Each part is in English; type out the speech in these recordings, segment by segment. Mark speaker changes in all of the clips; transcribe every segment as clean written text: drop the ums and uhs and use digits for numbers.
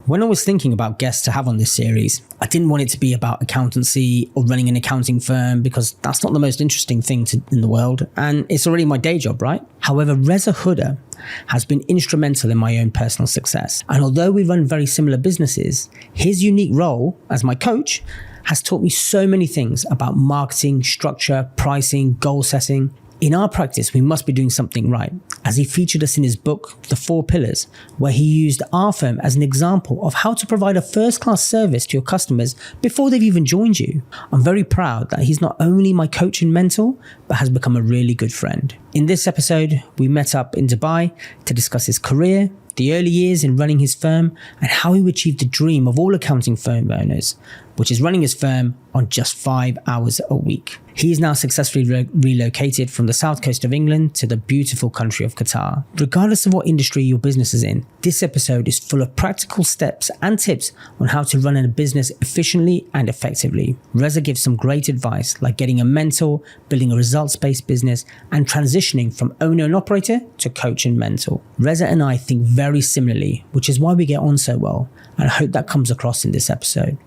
Speaker 1: When I was thinking about guests to have on this series, I didn't want it to be about accountancy or running an accounting firm because that's not the most interesting thing in the world, and it's already my day job, right? However, Reza Hooda has been instrumental in my own personal success. And although we run very similar businesses, his unique role as my coach has taught me so many things about marketing, structure, pricing, goal setting. In our practice, we must be doing something right, as he featured us in his book, The 4 Pillars, where he used our firm as an example of how to provide a first-class service to your customers before they've even joined you. I'm very proud that he's not only my coach and mentor, but has become a really good friend. In this episode, we met up in Dubai to discuss his career, the early years in running his firm, and how he achieved the dream of all accounting firm owners, which is running his firm on just 5 hours a week. He is now successfully relocated from the south coast of England to the beautiful country of Qatar. Regardless of what industry your business is in, this episode is full of practical steps and tips on how to run a business efficiently and effectively. Reza gives some great advice, like getting a mentor, building a results-based business, and transitioning from owner and operator to coach and mentor. Reza and I think very similarly, which is why we get on so well, and I hope that comes across in this episode.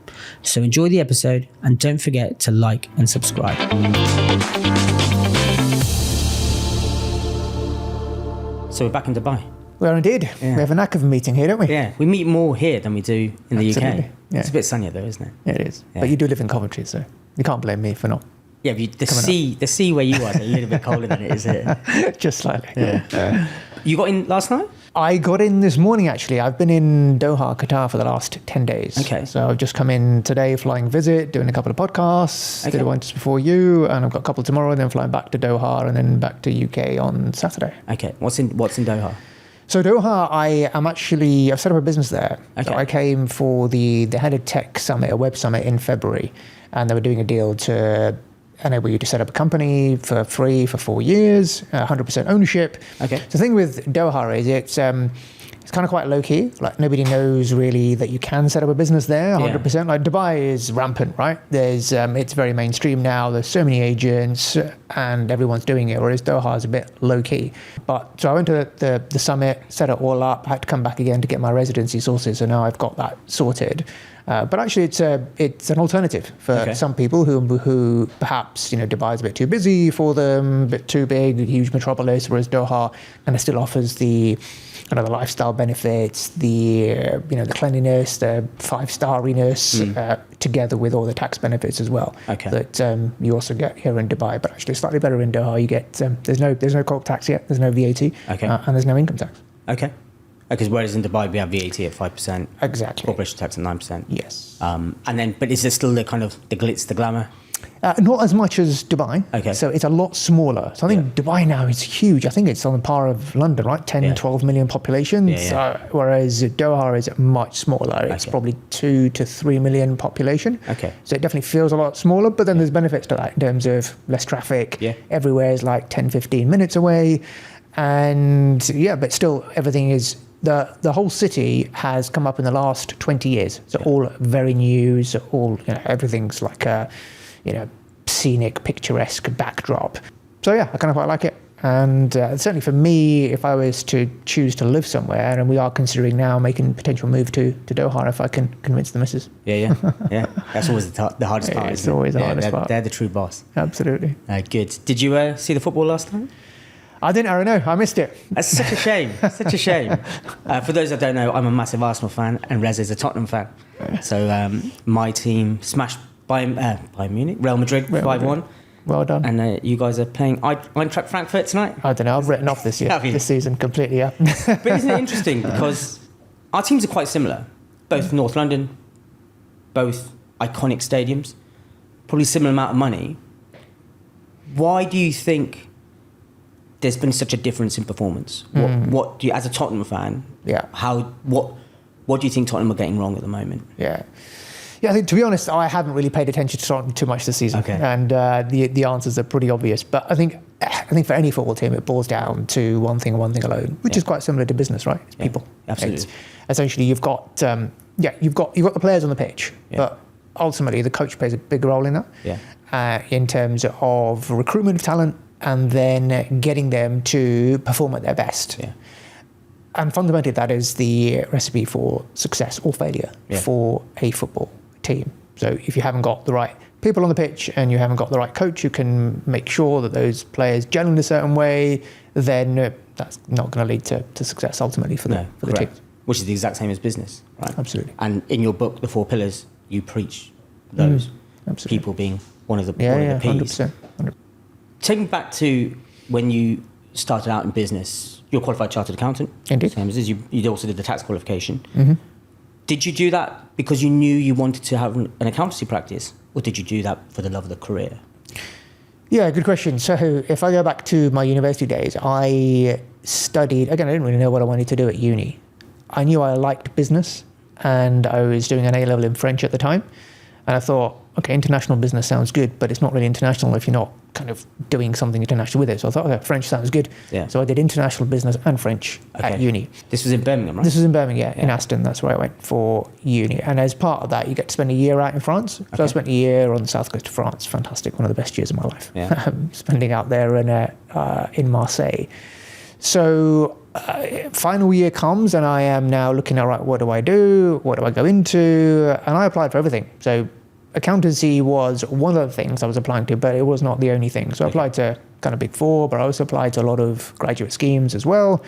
Speaker 1: So enjoy the episode and don't forget to like and subscribe. So we're back in Dubai.
Speaker 2: We are indeed. Yeah. We have a knack of a meeting here, don't we?
Speaker 1: Yeah, we meet more here than we do in the
Speaker 2: Absolutely.
Speaker 1: UK.
Speaker 2: Yeah.
Speaker 1: It's a bit sunnier though, isn't it?
Speaker 2: Yeah, it is.
Speaker 1: Yeah.
Speaker 2: But you do live in Coventry, so you can't blame me for not.
Speaker 1: Yeah, but the sea where you are is a little bit colder than it is here.
Speaker 2: Just slightly.
Speaker 1: Yeah. You got in last night?
Speaker 2: I got in this morning, actually. I've been in Doha, Qatar for the last 10 days.
Speaker 1: Okay.
Speaker 2: So I've just come in today, flying visit, doing a couple of podcasts.
Speaker 1: Okay.
Speaker 2: Did one just before you, and I've got a couple tomorrow, and then flying back to Doha, and then back to UK on Saturday.
Speaker 1: Okay. What's in Doha?
Speaker 2: So Doha, I've set up a business there.
Speaker 1: Okay.
Speaker 2: So I came for the Head of Tech Summit, a web summit in February, and they were doing a deal to enable you to set up a company for free for 4 years, 100% ownership.
Speaker 1: Okay.
Speaker 2: The thing with Doha is it's kind of quite low key. Like nobody knows really that you can set up a business there 100%. Yeah. Like Dubai is rampant, right? It's very mainstream now. There's so many agents and everyone's doing it, whereas Doha is a bit low key. So I went to the summit, set it all up. I had to come back again to get my residency sorted. So now I've got that sorted. But actually, it's an alternative for some people who perhaps Dubai is a bit too busy for them, a bit too big, a huge metropolis, whereas Doha kind of still offers the the lifestyle benefits, the cleanliness, the 5-stariness, together with all the tax benefits as well.
Speaker 1: Okay.
Speaker 2: That you also get here in Dubai, but actually slightly better in Doha. You get there's no corp tax yet, there's no VAT, and there's no income tax.
Speaker 1: Okay. Because whereas in Dubai we have VAT at 5%,
Speaker 2: exactly,
Speaker 1: corporation tax at 9%.
Speaker 2: Yes.
Speaker 1: But is there still the kind of the glitz, the glamour?
Speaker 2: Not as much as Dubai.
Speaker 1: Okay.
Speaker 2: So it's a lot smaller. So I think Dubai now is huge. I think it's on the par of London, right? 12 million population.
Speaker 1: Yeah, yeah.
Speaker 2: So, whereas Doha is much smaller. It's probably 2 to 3 million population.
Speaker 1: Okay.
Speaker 2: So it definitely feels a lot smaller, but then there's benefits to that in terms of less traffic.
Speaker 1: Yeah.
Speaker 2: Everywhere is like 10, 15 minutes away. And but still everything is, the whole city has come up in the last 20 years. So all very new, so all, everything's like a, scenic, picturesque backdrop. So I kind of quite like it. And certainly for me, if I was to choose to live somewhere, and we are considering now making a potential move to Doha, if I can convince the missus.
Speaker 1: Yeah. That's always the hardest part.
Speaker 2: It's always the hardest part.
Speaker 1: They're the true boss.
Speaker 2: Absolutely.
Speaker 1: Good. Did you see the football last night?
Speaker 2: I didn't. I don't know. I missed it.
Speaker 1: That's such a shame. Such a shame. For those that don't know, I'm a massive Arsenal fan, and Reza is a Tottenham fan. So my team smashed Bayern Munich, Real Madrid 5-1.
Speaker 2: Well done.
Speaker 1: And you guys are playing Eintracht Frankfurt tonight?
Speaker 2: I don't know. I've written off this season completely. Yeah.
Speaker 1: But isn't it interesting because our teams are quite similar, both North London, both iconic stadiums, probably similar amount of money. Why do you think there's been such a difference in performance? What do you, as a Tottenham fan?
Speaker 2: Yeah.
Speaker 1: What do you think Tottenham are getting wrong at the moment?
Speaker 2: Yeah, I think, to be honest, I haven't really paid attention to Tottenham too much this season, and the answers are pretty obvious. But I think for any football team, it boils down to one thing alone, which is quite similar to business, right? It's people.
Speaker 1: Absolutely.
Speaker 2: Essentially, you've got the players on the pitch, but ultimately the coach plays a big role in that. Yeah. In terms of recruitment of talent, and then getting them to perform at their best. Yeah. And fundamentally, that is the recipe for success or failure for a football team. So if you haven't got the right people on the pitch and you haven't got the right coach who can make sure that those players gel in a certain way, then that's not going to lead to success ultimately for the team.
Speaker 1: Which is the exact same as business, right?
Speaker 2: Absolutely.
Speaker 1: And in your book, The Four Pillars, you preach those. People being one of the P's.
Speaker 2: 100%.
Speaker 1: Take me back to when you started out in business. You're a qualified chartered accountant.
Speaker 2: Indeed.
Speaker 1: Same as this. You also did the tax qualification.
Speaker 2: Mm-hmm.
Speaker 1: Did you do that because you knew you wanted to have an accountancy practice, or did you do that for the love of the career?
Speaker 2: Yeah, good question. So if I go back to my university days, I studied, again, I didn't really know what I wanted to do at uni. I knew I liked business, and I was doing an A-level in French at the time. And I thought, okay, international business sounds good, but it's not really international if you're not kind of doing something international with it. So I thought, okay, French sounds good.
Speaker 1: Yeah.
Speaker 2: So I did international business and French at uni.
Speaker 1: This was in Birmingham, right?
Speaker 2: This was in Birmingham, in Aston. That's where I went for uni. And as part of that, you get to spend a year out in France. So I spent a year on the south coast of France. Fantastic. One of the best years of my life.
Speaker 1: Yeah.
Speaker 2: Spending out there in Marseille. So final year comes and I am now looking at, right, what do I do? What do I go into? And I applied for everything. So accountancy was one of the things I was applying to, but it was not the only thing. So I applied to kind of Big Four, but I also applied to a lot of graduate schemes as well.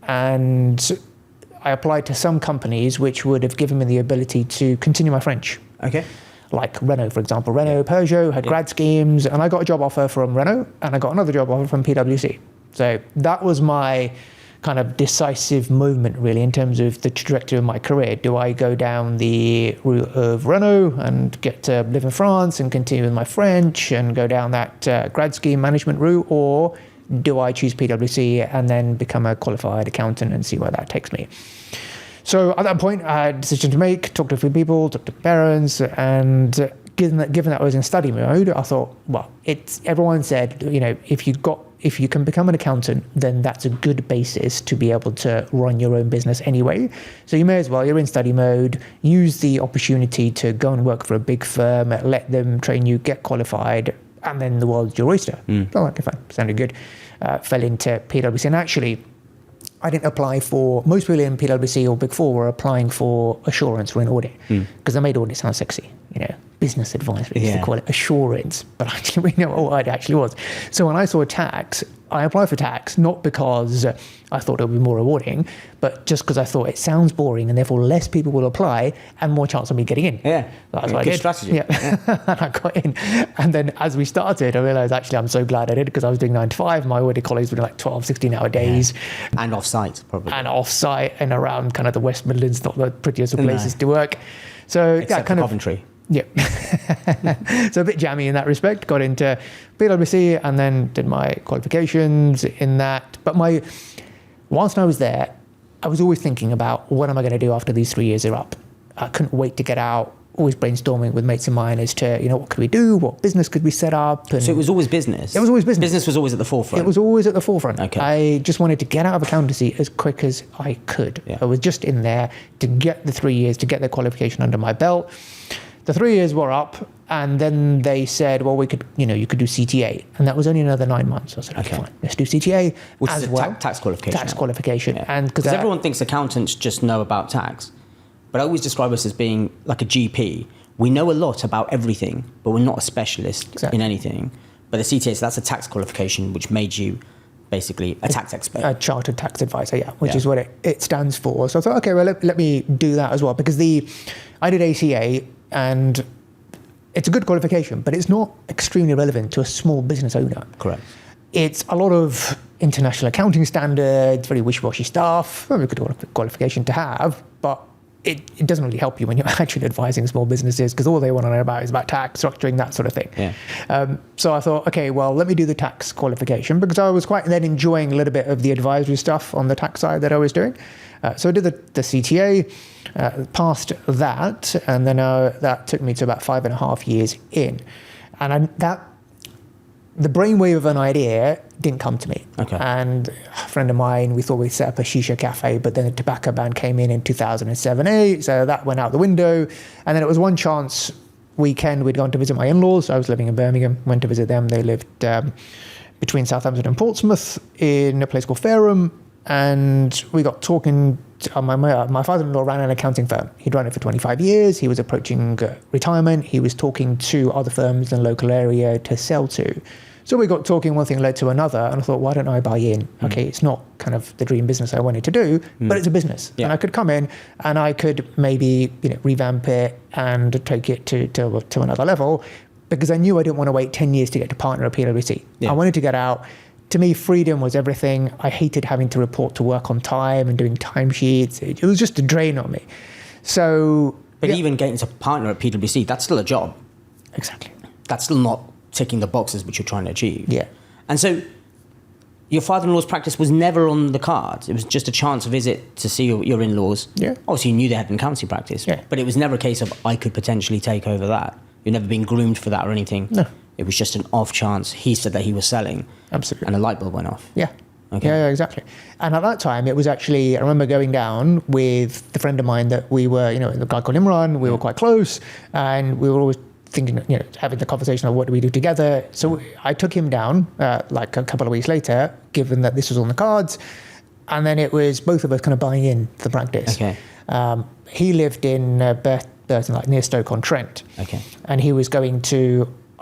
Speaker 2: And I applied to some companies which would have given me the ability to continue my French.
Speaker 1: Okay.
Speaker 2: Like Renault, for example. Renault, Peugeot had grad schemes, and I got a job offer from Renault, and I got another job offer from PwC. So that was my kind of decisive moment, really, in terms of the trajectory of my career. Do I go down the route of Renault and get to live in France and continue with my French and go down that grad scheme management route, or do I choose PwC and then become a qualified accountant and see where that takes me? So at that point, I had a decision to make, talked to a few people, talked to parents, and given that I was in study mode, I thought, well, everyone said, if you can become an accountant, then that's a good basis to be able to run your own business anyway. So you may as well, you're in study mode, use the opportunity to go and work for a big firm, let them train you, get qualified, and then the world's your oyster. Oh, okay, fine, sounded good. Fell into PwC, and actually, I didn't apply for, most people in PwC or Big Four were applying for assurance or an audit, because they made audit sound sexy, business advisory, they call it assurance, but I didn't really know what it actually was. So when I saw tax, I applied for tax, not because I thought it would be more rewarding, but just because I thought it sounds boring and therefore less people will apply and more chance of me getting in.
Speaker 1: Yeah,
Speaker 2: that's what I did.
Speaker 1: Strategy.
Speaker 2: Yeah. And I got in. And then as we started, I realized actually I'm so glad I did, because I was doing 9 to 5. My audit colleagues were doing like 12, 16-hour days.
Speaker 1: Yeah. And off-site, probably.
Speaker 2: And off-site and around kind of the West Midlands, not the prettiest of places to work. So
Speaker 1: except
Speaker 2: kind of
Speaker 1: Coventry.
Speaker 2: Yeah. So a bit jammy in that respect. Got into PwC and then did my qualifications in that. But whilst I was there, I was always thinking about what am I going to do after these 3 years are up. I couldn't wait to get out, always brainstorming with mates of mine as to, what could we do? What business could we set up? And
Speaker 1: so it was always business?
Speaker 2: It was always business.
Speaker 1: Business was always at the forefront?
Speaker 2: It was always at the forefront.
Speaker 1: Okay.
Speaker 2: I just wanted to get out of accountancy as quick as I could.
Speaker 1: Yeah.
Speaker 2: I was just in there to get the 3 years, to get the qualification under my belt. The 3 years were up, and then they said, well, you could do CTA. And that was only another 9 months. I said, okay, fine, let's do CTA.
Speaker 1: Which
Speaker 2: as
Speaker 1: is a
Speaker 2: well.
Speaker 1: tax qualification.
Speaker 2: Tax qualification.
Speaker 1: Yeah.
Speaker 2: And
Speaker 1: because everyone thinks accountants just know about tax. But I always describe us as being like a GP. We know a lot about everything, but we're not a specialist in anything. But the CTA, so that's a tax qualification, which made you basically a tax expert.
Speaker 2: A chartered tax advisor, which is what it stands for. So I thought, okay, well, let me do that as well. Because I did ACA, and it's a good qualification, but it's not extremely relevant to a small business owner.
Speaker 1: Correct.
Speaker 2: It's a lot of international accounting standards, very wishy-washy stuff. Very good qualification to have, but it doesn't really help you when you're actually advising small businesses, because all they want to know about is about tax, structuring, that sort of thing.
Speaker 1: Yeah.
Speaker 2: So I thought, okay, well, let me do the tax qualification, because I was quite then enjoying a little bit of the advisory stuff on the tax side that I was doing. So I did the CTA, passed that, and then that took me to about 5.5 years in. And the brainwave of an idea didn't come to me.
Speaker 1: Okay.
Speaker 2: And a friend of mine, we thought we'd set up a shisha cafe, but then the tobacco ban came in 2007-8, so that went out the window. And then it was one chance weekend, we'd gone to visit my in-laws. I was living in Birmingham, went to visit them. They lived between Southampton and Portsmouth in a place called Fareham. and we got talking. My father-in-law ran an accounting firm. He'd run it for 25 years. He was approaching retirement. He was talking to other firms in the local area to sell to. So we got talking, one thing led to another, and I thought, why don't I buy in? Okay, it's not kind of the dream business I wanted to do, but it's a business. Yeah. And I could come in and I could maybe revamp it and take it to another level, because I knew I didn't want to wait 10 years to get to partner at PwC. Yeah. I wanted to get out. To me, freedom was everything. I hated having to report to work on time and doing timesheets. It was just a drain on me. So,
Speaker 1: but even getting to partner at PwC, that's still a job.
Speaker 2: Exactly.
Speaker 1: That's still not ticking the boxes which you're trying to achieve.
Speaker 2: Yeah.
Speaker 1: And so your father-in-law's practice was never on the cards. It was just a chance visit to see your in-laws.
Speaker 2: Yeah.
Speaker 1: Obviously, you knew they had an accountancy practice. Yeah. But it was never a case of, I could potentially take over that. You've never been groomed for that or anything.
Speaker 2: No.
Speaker 1: It was just an off chance. He said that he was selling.
Speaker 2: Absolutely.
Speaker 1: And a light bulb went off.
Speaker 2: Yeah.
Speaker 1: Okay.
Speaker 2: Yeah, exactly. And at that time, it was actually, I remember going down with the friend of mine that we were, the guy called Imran, we were quite close, and we were always thinking, having the conversation of what do we do together. So I took him down like a couple of weeks later, given that this was on the cards. And then it was both of us kind of buying in the practice.
Speaker 1: Okay.
Speaker 2: He lived in Burton, like near Stoke-on-Trent.
Speaker 1: Okay.
Speaker 2: And he was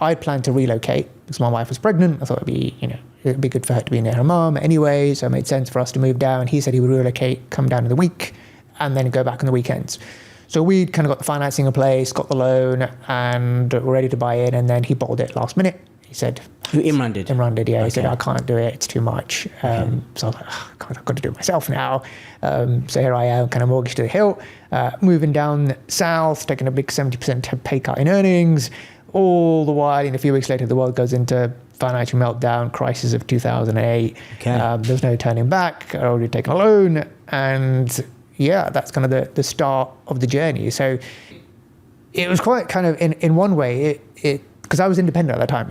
Speaker 2: I planned to relocate because my wife was pregnant. I thought it'd be good for her to be near her mum anyway. So it made sense for us to move down. He said he would relocate, come down in the week, and then go back on the weekends. So we kind of got the financing in place, got the loan, and were ready to buy in. And then he bottled it last minute. He said,
Speaker 1: who Imran did?
Speaker 2: Imran did, yeah. Okay. He said, I can't do it. It's too much. So I was like, God, I've got to do it myself now. So here I am, kind of mortgage to the hilt, moving down south, taking a big 70% pay cut in earnings. All the while, a few weeks later, the world goes into financial meltdown, crisis of 2008. Okay. There's no turning back. I'd already taken a loan. And yeah, that's kind of the start of the journey. So it was quite kind of, in one way, because I was independent at that time,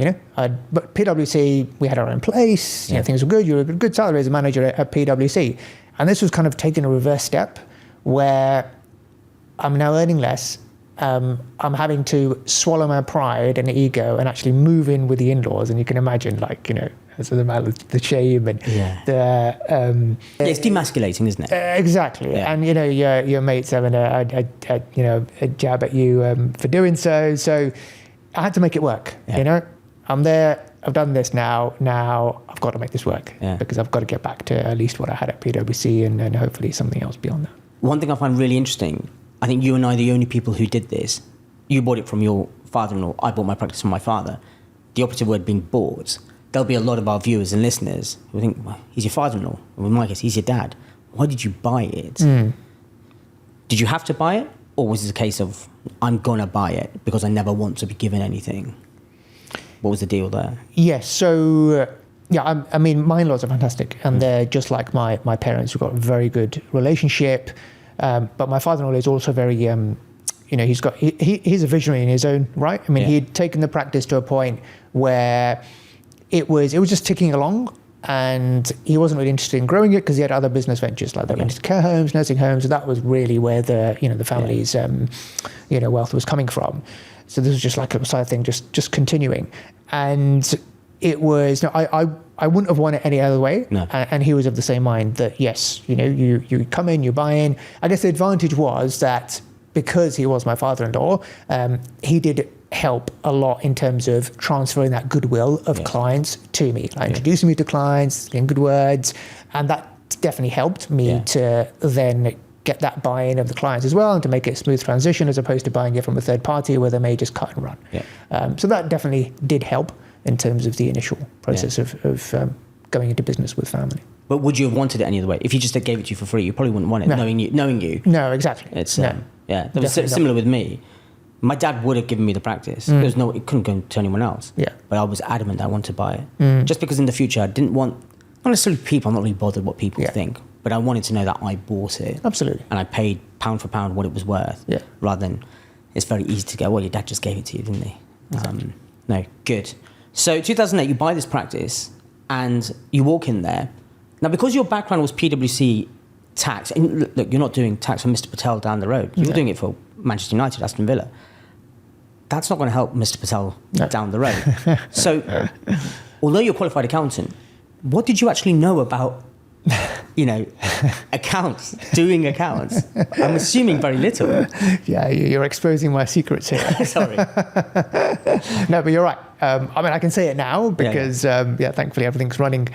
Speaker 2: but PwC, we had our own place, things were good. You were a good salary as a manager at PwC. And this was kind of taking a reverse step where I'm now earning less. I'm having to swallow my pride and ego and actually move in with the in-laws. And you can imagine, the shame and
Speaker 1: it's demasculating, isn't it?
Speaker 2: Exactly. Yeah. And your mates having a jab at you for doing so. So I had to make it work. Yeah. I'm there. I've done this now. Now I've got to make this work because I've got to get back to at least what I had at PwC and hopefully something else beyond that.
Speaker 1: One thing I find really interesting, I think you and I are the only people who did this. You bought it from your father-in-law. I bought my practice from my father. The operative word being bought. There'll be a lot of our viewers and listeners who think, well, he's your father-in-law. Well, in my case, he's your dad. Why did you buy it? Did you have to buy it? Or was it a case of, I'm going to buy it because I never want to be given anything? What was the deal there?
Speaker 2: Yes. So, I mean, my in-laws are fantastic. And they're just like my parents. We've got a very good relationship. But my father-in-law is also very, he's a visionary in his own right. I mean, he'd taken the practice to a point where it was just ticking along, and he wasn't really interested in growing it because he had other business ventures like that, into care homes, nursing homes. So that was really where the family's wealth was coming from. So this was just like a side thing, just continuing, and it was. I wouldn't have won it any other way. No. And he was of the same mind that, yes, you come in, you buy in. I guess the advantage was that because he was my father-in-law, he did help a lot in terms of transferring that goodwill of clients to me, like introducing me to clients, in good words. And that definitely helped me to then get that buy-in of the clients as well and to make it a smooth transition as opposed to buying it from a third party where they may just cut and run. Yeah. So that definitely did help in terms of the initial process of going into business with family.
Speaker 1: But would you have wanted it any other way? If you just gave it to you for free, you probably wouldn't want it, knowing you.
Speaker 2: No, exactly.
Speaker 1: It's it was similar with me. My dad would have given me the practice. It couldn't go to anyone else. Yeah. But I was adamant that I wanted to buy it. Just because in the future I didn't want, not necessarily people, I'm not really bothered what people think, but I wanted to know that I bought it.
Speaker 2: Absolutely.
Speaker 1: And I paid pound for pound what it was worth. Yeah. Rather than, it's very easy to go, well, your dad just gave it to you, didn't he? Exactly. No, good. So 2008, you buy this practice and you walk in there. Now, because your background was PwC tax, and look, you're not doing tax for Mr. Patel down the road. You're doing it for Manchester United, Aston Villa. That's not going to help Mr. Patel down the road. So, although you're a qualified accountant, what did you actually know about accounts, doing accounts? I'm assuming very little.
Speaker 2: Yeah, you're exposing my secrets here.
Speaker 1: Sorry.
Speaker 2: No, but you're right. I can say it now because, thankfully everything's running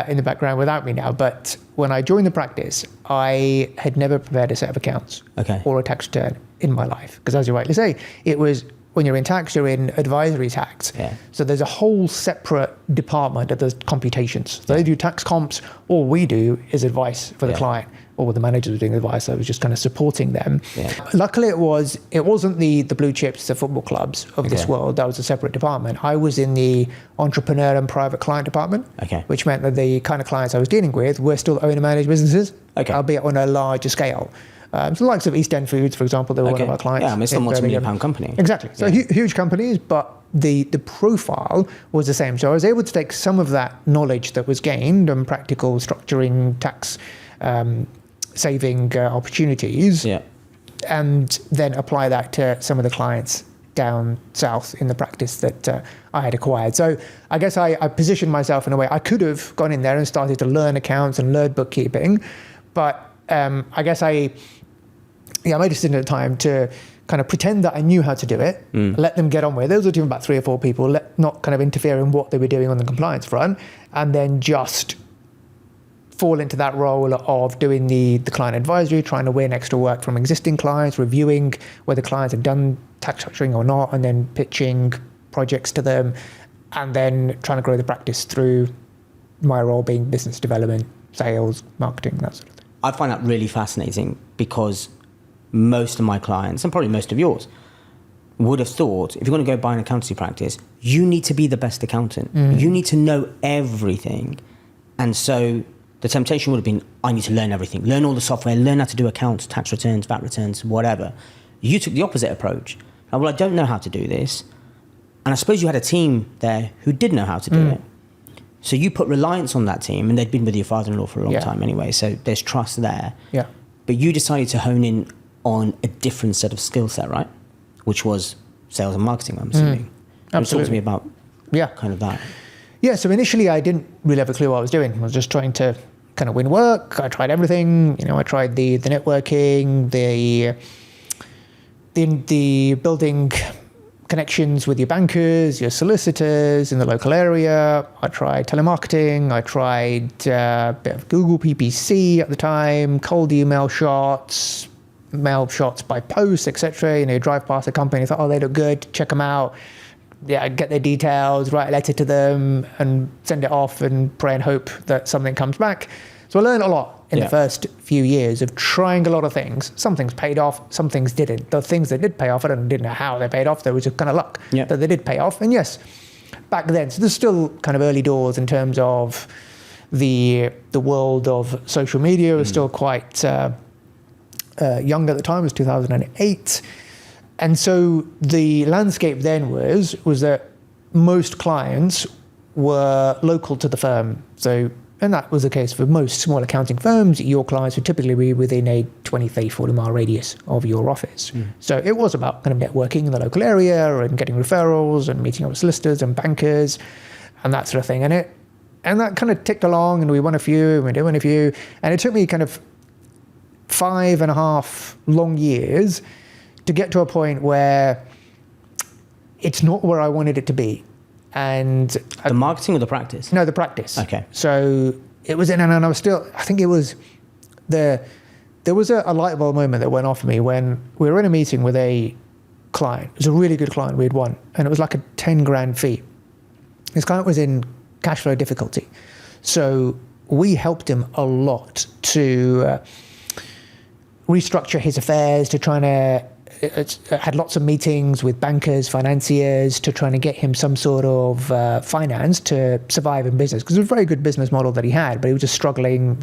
Speaker 2: in the background without me now. But when I joined the practice, I had never prepared a set of accounts or a tax return in my life. Because as you rightly say, it was when you're in tax, you're in advisory tax.
Speaker 1: Yeah.
Speaker 2: So there's a whole separate department that does computations. So they do tax comps. All we do is advice for the client. Or the managers were doing advice. I was just kind of supporting them. Yeah. Luckily, it wasn't the blue chips, the football clubs of this world. That was a separate department. I was in the entrepreneur and private client department, which meant that the kind of clients I was dealing with were still owner-managed businesses, albeit on a larger scale. So the likes of East End Foods, for example, they were one of our clients.
Speaker 1: Yeah, it's a multi-million-pound company.
Speaker 2: Exactly. So huge companies, but the profile was the same. So I was able to take some of that knowledge that was gained and practical structuring, tax saving opportunities, and then apply that to some of the clients down south in the practice that I had acquired. So I guess I positioned myself in a way. I could have gone in there and started to learn accounts and learn bookkeeping, but I guess I made a decision at the time to kind of pretend that I knew how to do it, let them get on with it. There was a team of about 3 or 4 people, not kind of interfere in what they were doing on the compliance front, and then just fall into that role of doing the client advisory, trying to win extra work from existing clients, reviewing whether clients had done tax structuring or not, and then pitching projects to them, and then trying to grow the practice through my role being business development, sales, marketing, that sort of thing.
Speaker 1: I find that really fascinating because most of my clients, and probably most of yours, would have thought, if you're going to go buy an accountancy practice, you need to be the best accountant. You need to know everything. And so the temptation would have been, I need to learn everything, learn all the software, learn how to do accounts, tax returns, VAT returns, whatever. You took the opposite approach. Well, I don't know how to do this. And I suppose you had a team there who did know how to do it. So you put reliance on that team, and they'd been with your father-in-law for a long time anyway, so there's trust there. Yeah. But you decided to hone in on a different set of skill set, right? Which was sales and marketing, I'm assuming. Talk to me about kind of that.
Speaker 2: Yeah, so initially I didn't really have a clue what I was doing. I was just trying to kind of win work. I tried everything. I tried the networking, the building connections with your bankers, your solicitors in the local area. I tried telemarketing. I tried a bit of Google PPC at the time, cold email shots, mail shots by post, etc. You drive past a company, thought, oh, they look good, check them out. Yeah, get their details, write a letter to them, and send it off and pray and hope that something comes back. So I learned a lot in the first few years of trying a lot of things. Some things paid off, some things didn't. The things that did pay off, I didn't know how they paid off. There was just kind of luck that they did pay off. And yes, back then, so there's still kind of early doors in terms of the world of social media. It was still quite young at the time. It was 2008. And so the landscape then was that most clients were local to the firm. And that was the case for most small accounting firms. Your clients would typically be within a 20, 30, 40 mile radius of your office. So it was about kind of networking in the local area and getting referrals and meeting up with solicitors and bankers and that sort of thing. And that kind of ticked along, and we won a few, and we did win a few. And it took me kind of 5.5 long years to get to a point where it's not where I wanted it to be. And
Speaker 1: the marketing or the practice?
Speaker 2: No, the practice.
Speaker 1: Okay.
Speaker 2: So it was, and I was still, I think it was there was a light bulb moment that went off for me when we were in a meeting with a client. It was a really good client we had won, and it was like a 10 grand fee. This client was in cash flow difficulty. So we helped him a lot to restructure his affairs, to try to had lots of meetings with bankers, financiers, to trying to get him some sort of finance to survive in business. Because it was a very good business model that he had, but he was just struggling.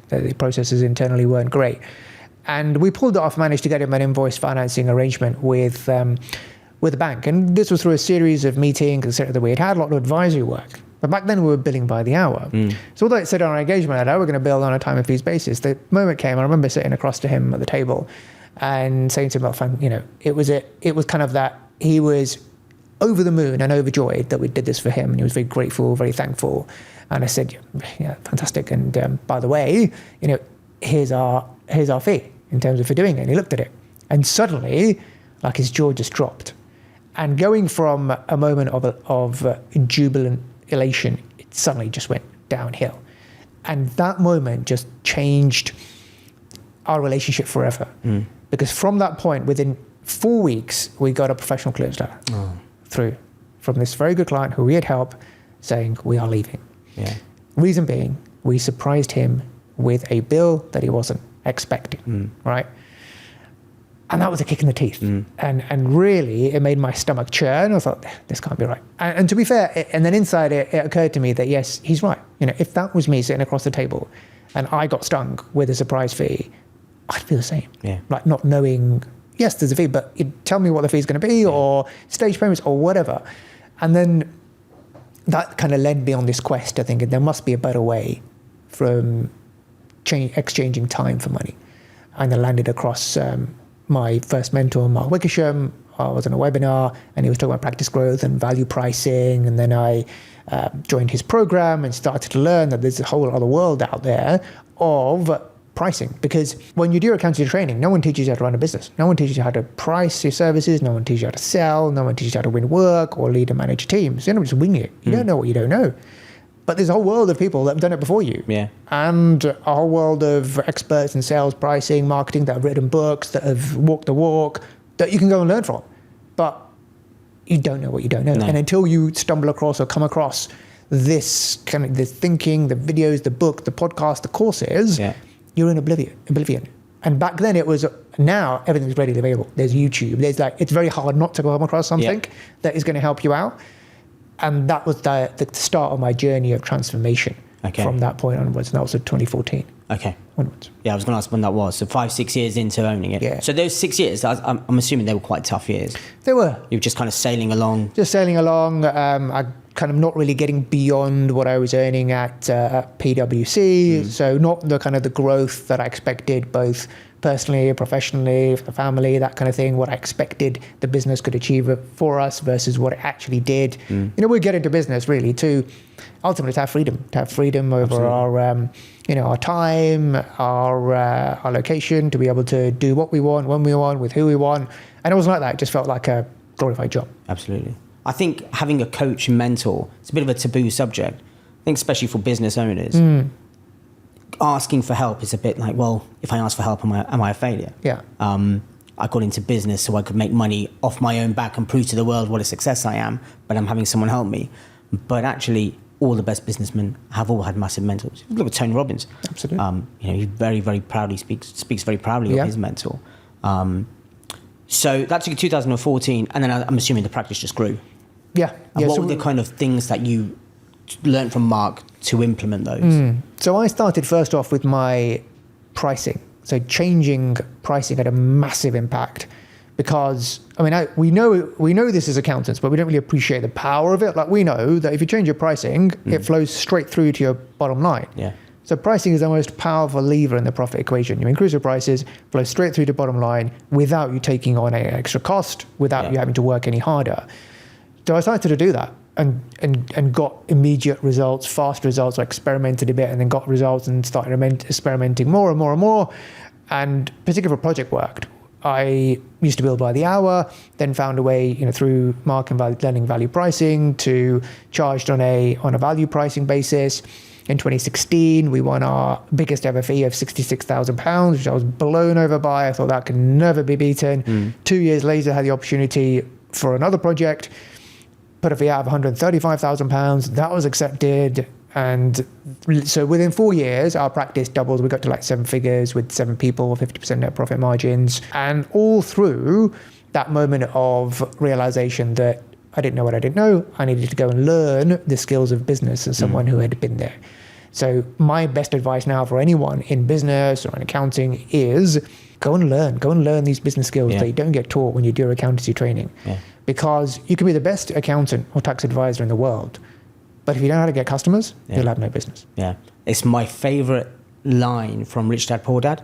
Speaker 2: The processes internally weren't great. And we pulled it off, managed to get him an invoice financing arrangement with a bank. And this was through a series of meetings, etc., that we had a lot of advisory work. But back then we were billing by the hour. So although it said on our engagement letter, we're going to bill on a time and fees basis, the moment came, I remember sitting across to him at the table and saying to him, it was kind of that he was over the moon and overjoyed that we did this for him. And he was very grateful, very thankful. And I said, yeah, fantastic. And by the way, here's our fee in terms of for doing it. And he looked at it. And suddenly, like his jaw just dropped. And going from a moment of jubilant elation, it suddenly just went downhill. And that moment just changed our relationship forever. Because from that point, within 4 weeks, we got a professional clearance letter through from this very good client who we had helped, saying we are leaving.
Speaker 1: Yeah.
Speaker 2: Reason being, we surprised him with a bill that he wasn't expecting, right? And that was a kick in the teeth. And really, it made my stomach churn. I thought, this can't be right. And to be fair, and then inside it occurred to me that, yes, he's right. If that was me sitting across the table and I got stung with a surprise fee, I'd feel the same.
Speaker 1: Yeah.
Speaker 2: Like not knowing, yes, there's a fee, but you tell me what the fee is going to be or stage payments or whatever. And then that kind of led me on this quest to thinking there must be a better way from exchanging time for money. And I landed across my first mentor, Mark Wickersham. I was on a webinar and he was talking about practice growth and value pricing. And then I joined his program and started to learn that there's a whole other world out there of pricing. Because when you do accounting training, no one teaches you how to run a business. No one teaches you how to price your services. No one teaches you how to sell. No one teaches you how to win work or lead and manage teams. You don't just wing it. You don't know what you don't know. But there's a whole world of people that have done it before you.
Speaker 1: Yeah.
Speaker 2: And a whole world of experts in sales, pricing, marketing that have written books, that have walked the walk, that you can go and learn from. But you don't know what you don't know.
Speaker 1: No.
Speaker 2: And until you stumble across or come across this kind of the thinking, the videos, the book, the podcast, the courses, you're in oblivion. And back then it was, now everything's readily available. There's YouTube. There's it's very hard not to come across something that is going to help you out. And that was the start of my journey of transformation from that point onwards. And that was in 2014.
Speaker 1: Okay.
Speaker 2: Onwards.
Speaker 1: Yeah, I was going to ask when that was. So 5-6 years into owning it.
Speaker 2: Yeah.
Speaker 1: So those 6 years, I'm assuming they were quite tough years.
Speaker 2: They were.
Speaker 1: You were just kind of sailing along.
Speaker 2: Just sailing along. I kind of not really getting beyond what I was earning at PwC. So not the kind of the growth that I expected, both personally, professionally, for the family, that kind of thing, what I expected the business could achieve for us versus what it actually did. We get into business really to ultimately to have freedom over our time, our location, to be able to do what we want, when we want, with who we want. And it wasn't like that. It just felt like a glorified job.
Speaker 1: Absolutely. I think having a coach and mentor, it's a bit of a taboo subject. I think especially for business owners, asking for help is a bit like, well, if I ask for help, am I a failure?
Speaker 2: Yeah.
Speaker 1: I got into business so I could make money off my own back and prove to the world what a success I am, but I'm having someone help me. But actually, all the best businessmen have all had massive mentors. Look at Tony Robbins.
Speaker 2: Absolutely.
Speaker 1: He very, very proudly speaks very proudly of his mentor. So that took 2014, and then I'm assuming the practice just grew.
Speaker 2: Yeah.
Speaker 1: And what were the kind of things that you learned from Mark to implement those?
Speaker 2: So I started first off with my pricing. So changing pricing had a massive impact because, we know this as accountants, but we don't really appreciate the power of it. Like we know that if you change your pricing, it flows straight through to your bottom line.
Speaker 1: Yeah.
Speaker 2: So pricing is the most powerful lever in the profit equation. You increase your prices, flow straight through to bottom line without you taking on any extra cost, without you having to work any harder. So I started to do that and got immediate results, fast results. I experimented a bit and then got results and started experimenting more and more and more. And particularly for project work, I used to bill by the hour, then found a way, through market learning value pricing to charged on a value pricing basis. In 2016, we won our biggest ever fee of £66,000, which I was blown over by. I thought that could never be beaten. 2 years later, I had the opportunity for another project, put a fee out of £135,000. That was accepted. And so within 4 years, our practice doubled. We got to like 7 figures with 7 people, 50% net profit margins. And all through that moment of realization that I didn't know what I didn't know. I needed to go and learn the skills of business as someone who had been there. So my best advice now for anyone in business or in accounting is go and learn these business skills that you don't get taught when you do accountancy training. Because you can be the best accountant or tax advisor in the world, but if you don't know how to get customers, you'll have no business.
Speaker 1: Yeah. It's my favorite line from Rich Dad Poor Dad,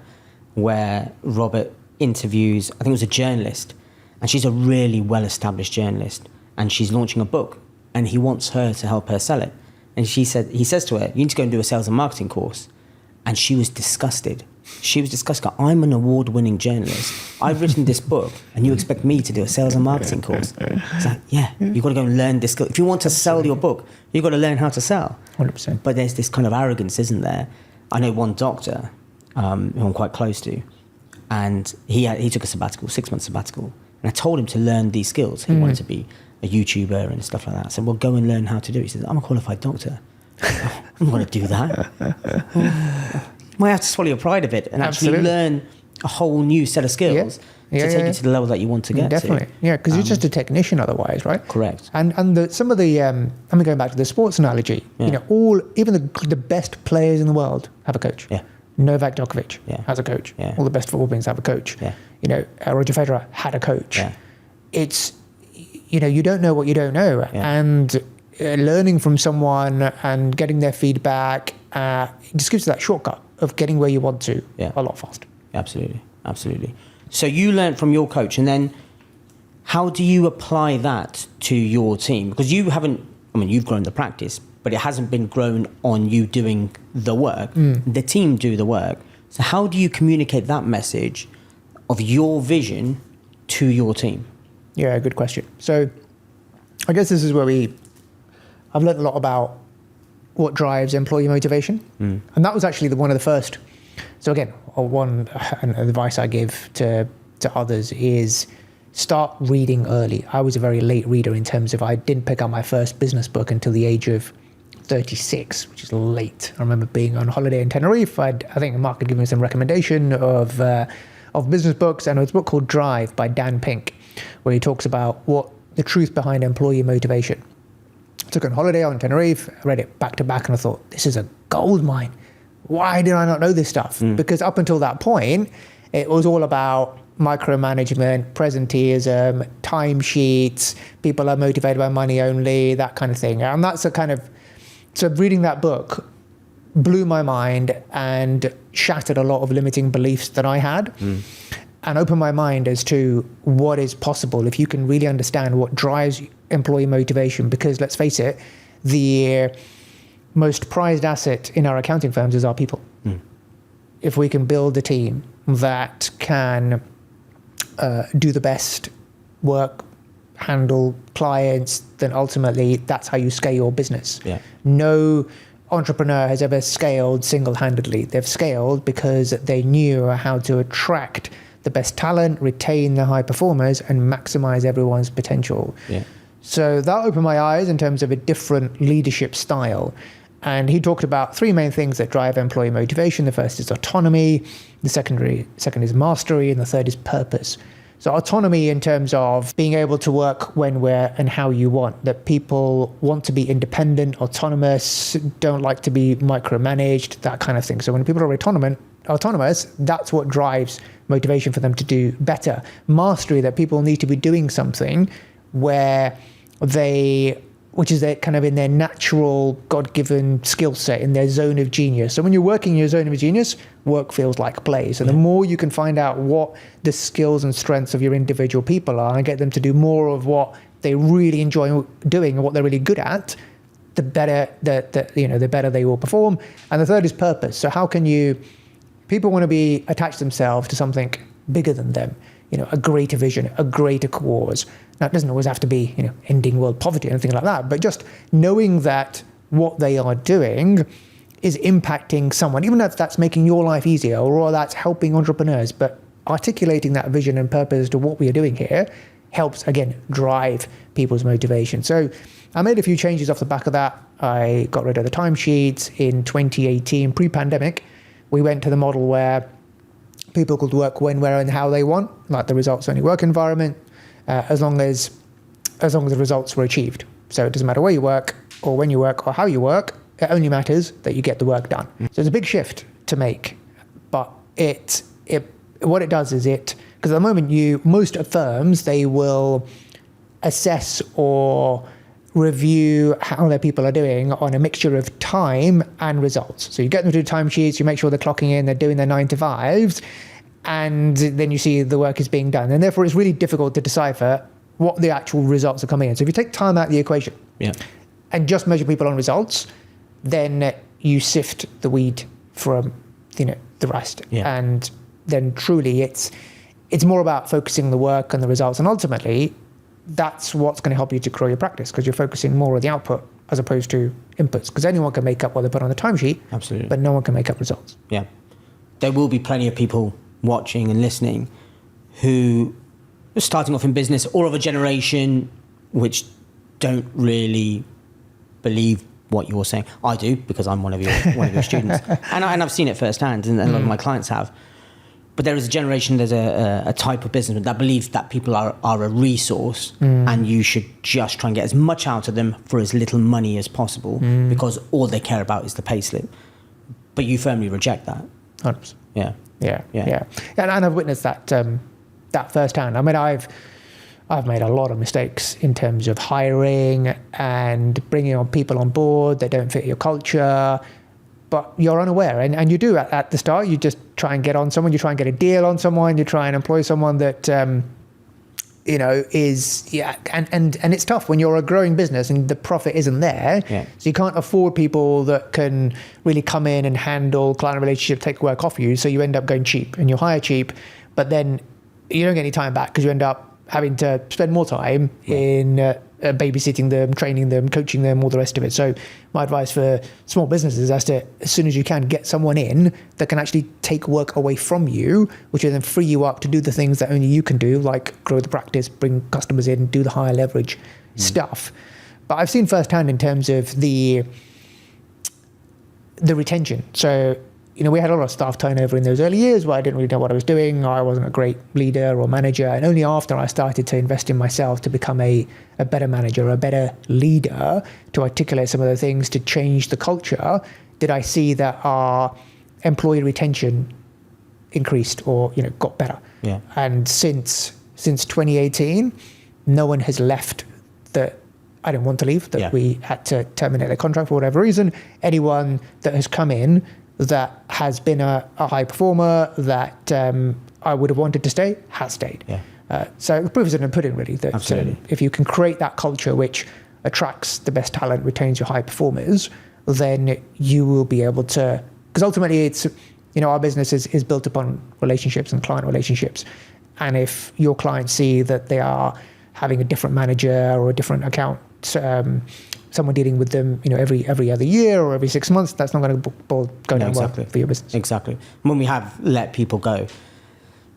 Speaker 1: where Robert interviews, I think it was a journalist, and she's a really well-established journalist. and she's launching a book, and he wants her to help her sell it. And he says to her, you need to go and do a sales and marketing course. And she was disgusted. She was disgusted. I'm an award-winning journalist. I've written this book, and you expect me to do a sales and marketing course? It's like, yeah, you've got to go and learn this skill. If you want to sell your book, you've got to learn how to sell.
Speaker 2: 100%.
Speaker 1: But there's this kind of arrogance, isn't there? I know one doctor who I'm quite close to, and he took a sabbatical, 6 months sabbatical, and I told him to learn these skills. He wanted to be a YouTuber and stuff like that. I said, well, go and learn how to do it. He said, I'm a qualified doctor. I'm not going to do that. You might have to swallow your pride a bit and actually learn a whole new set of skills to take you to the level that you want to get
Speaker 2: Definitely.
Speaker 1: to.
Speaker 2: Yeah, because you're just a technician otherwise, right?
Speaker 1: Correct.
Speaker 2: And some of the, I'm going back to the sports analogy, even the best players in the world have a coach.
Speaker 1: Yeah.
Speaker 2: Novak Djokovic has a coach.
Speaker 1: Yeah.
Speaker 2: All the best football players have a coach.
Speaker 1: Yeah.
Speaker 2: Roger Federer had a coach.
Speaker 1: Yeah.
Speaker 2: It's, you don't know what you don't know.
Speaker 1: Yeah.
Speaker 2: And learning from someone and getting their feedback, it just gives you that shortcut of getting where you want to a lot faster.
Speaker 1: Absolutely. Absolutely. So you learned from your coach, and then how do you apply that to your team? Because you've grown the practice, but it hasn't been grown on you doing the work. The team do the work. So how do you communicate that message of your vision to your team?
Speaker 2: Yeah, good question. So I guess this is where I've learned a lot about what drives employee motivation. And that was actually one of the first. So again, one advice I give to others is start reading early. I was a very late reader in terms of I didn't pick up my first business book until the age of 36, which is late. I remember being on holiday in Tenerife. I think Mark had given me some recommendation of business books, and it was a book called Drive by Dan Pink, where he talks about what the truth behind employee motivation. I took on holiday on Tenerife, I read it back to back, and I thought, this is a gold mine. Why did I not know this stuff? Because up until that point, it was all about micromanagement, presenteeism, timesheets, people are motivated by money only, that kind of thing. And that's so reading that book blew my mind and shattered a lot of limiting beliefs that I had. And opened my mind as to what is possible if you can really understand what drives employee motivation. Because let's face it, the most prized asset in our accounting firms is our people. If we can build a team that can do the best work, handle clients, then ultimately that's how you scale your business. No entrepreneur has ever scaled single-handedly. They've scaled because they knew how to attract the best talent, retain the high performers, and maximize everyone's potential. So that opened my eyes in terms of a different leadership style. And he talked about three main things that drive employee motivation. The first is autonomy, the second is mastery, and the third is purpose. So autonomy in terms of being able to work when, where, and how you want. That people want to be independent, autonomous, don't like to be micromanaged, that kind of thing. So when people are autonomous, that's what drives motivation for them to do better. Mastery, that people need to be doing something which is kind of in their natural God-given skill set, in their zone of genius. So when you're working in your zone of genius, work feels like play. So the more you can find out what the skills and strengths of your individual people are and get them to do more of what they really enjoy doing and what they're really good at, the better the better they will perform. And the third is purpose. So how can people want to be attached themselves to something bigger than them, a greater vision, a greater cause. Now, it doesn't always have to be, ending world poverty or anything like that, but just knowing that what they are doing is impacting someone, even if that's making your life easier or that's helping entrepreneurs, but articulating that vision and purpose to what we are doing here helps, again, drive people's motivation. So I made a few changes off the back of that. I got rid of the timesheets in 2018, pre-pandemic. We went to the model where people could work when, where, and how they want, like the results-only work environment, as long as the results were achieved. So it doesn't matter where you work or when you work or how you work. It only matters that you get the work done. So it's a big shift to make, but what it does is because at the moment most firms, they will assess or review how their people are doing on a mixture of time and results. So you get them to do timesheets, you make sure they're clocking in, they're doing their 9 to 5s, and then you see the work is being done. And therefore it's really difficult to decipher what the actual results are coming in. So if you take time out of the equation and just measure people on results, then you sift the weed from, the rest. And then truly it's more about focusing the work and the results. And ultimately, that's what's going to help you to grow your practice, because you're focusing more on the output as opposed to inputs. Because anyone can make up what they put on the timesheet,
Speaker 1: absolutely,
Speaker 2: but no one can make up results.
Speaker 1: Yeah. There will be plenty of people watching and listening who are starting off in business, or of a generation which don't really believe what you're saying. I do, because I'm one of your students, and I've seen it firsthand, and a lot of my clients have. But there is a generation, there's a type of businessman that believes that people are a resource, and you should just try and get as much out of them for as little money as possible, because all they care about is the payslip. But you firmly reject that.
Speaker 2: 100%.
Speaker 1: Yeah.
Speaker 2: And I've witnessed that firsthand. I mean, I've made a lot of mistakes in terms of hiring and bringing on people on board that don't fit your culture, but you're unaware. And you do at the start, you just try and get on someone, you try and get a deal on someone, you try and employ someone that, is, and it's tough when you're a growing business and the profit isn't there.
Speaker 1: Yeah.
Speaker 2: So you can't afford people that can really come in and handle client relationship, take work off you. So you end up going cheap, and you hire cheap, but then you don't get any time back, because you end up having to spend more time in babysitting them, training them, coaching them, all the rest of it. So my advice for small businesses is to, as soon as you can, get someone in that can actually take work away from you, which will then free you up to do the things that only you can do, like grow the practice, bring customers in, do the higher leverage stuff. But I've seen firsthand in terms of the retention. So, we had a lot of staff turnover in those early years where I didn't really know what I was doing. I wasn't a great leader or manager. And only after I started to invest in myself to become a better manager, a better leader, to articulate some of the things, to change the culture, did I see that our employee retention increased or, got better.
Speaker 1: Yeah.
Speaker 2: And since 2018, no one has left that I didn't want to leave, that we had to terminate their contract for whatever reason. Anyone that has come in that has been a high performer that I would have wanted to stay, has stayed.
Speaker 1: Yeah.
Speaker 2: So the proof is in the pudding, really. That
Speaker 1: Absolutely.
Speaker 2: If you can create that culture which attracts the best talent, retains your high performers, then you will be able to, because ultimately it's, our business is built upon relationships and client relationships. And if your clients see that they are having a different manager or a different account, someone dealing with them, every other year or every 6 months, that's not going to go down well for your business.
Speaker 1: Exactly. When we have let people go,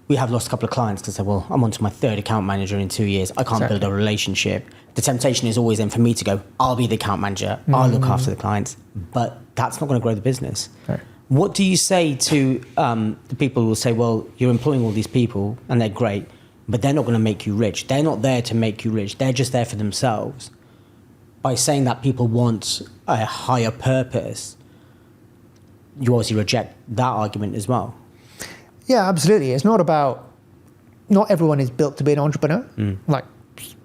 Speaker 1: we have lost a couple of clients because they say, well, I'm on to my third account manager in 2 years. I can't build a relationship. The temptation is always then for me to go, I'll be the account manager. I'll look after the clients. But that's not going to grow the business.
Speaker 2: Right.
Speaker 1: What do you say to the people who will say, well, you're employing all these people and they're great, but they're not going to make you rich. They're not there to make you rich. They're just there for themselves. By saying that people want a higher purpose, you obviously reject that argument as well.
Speaker 2: Yeah, absolutely. It's not everyone is built to be an entrepreneur. Like,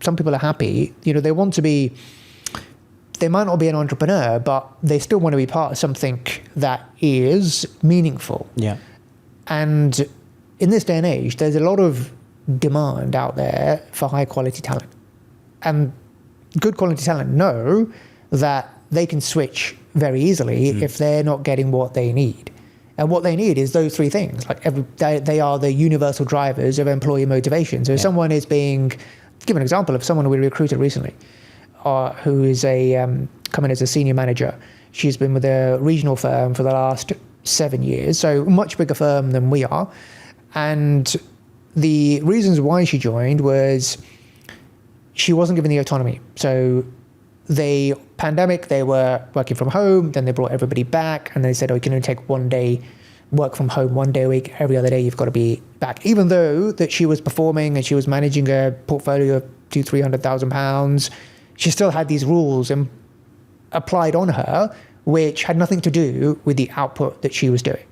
Speaker 2: some people are happy, they want to be, they might not be an entrepreneur, but they still want to be part of something that is meaningful.
Speaker 1: Yeah.
Speaker 2: And in this day and age, there's a lot of demand out there for high quality talent. And good quality talent know that they can switch very easily if they're not getting what they need. And what they need is those three things. Like they are the universal drivers of employee motivation. So if someone is give an example of someone we recruited recently, who is coming as a senior manager. She's been with a regional firm for the last 7 years, so a much bigger firm than we are. And the reasons why she joined was she wasn't given the autonomy. So pandemic, they were working from home, then they brought everybody back, and they said, you can only take 1 day work from home 1 day a week, every other day you've got to be back. Even though that she was performing and she was managing a portfolio of £200,000-300,000, she still had these rules applied on her, which had nothing to do with the output that she was doing.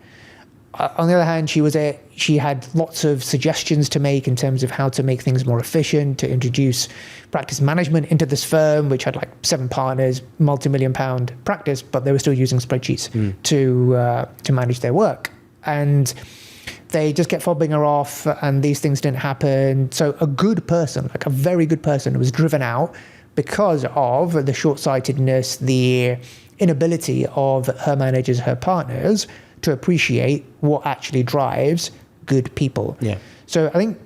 Speaker 2: On the other hand, she had lots of suggestions to make in terms of how to make things more efficient, to introduce practice management into this firm, which had like 7 partners, multi-million-pound practice, but they were still using spreadsheets to manage their work. And they just kept fobbing her off and these things didn't happen. So a good person, like a very good person, was driven out because of the short-sightedness, the inability of her managers, her partners, to appreciate what actually drives good people.
Speaker 1: Yeah.
Speaker 2: So I think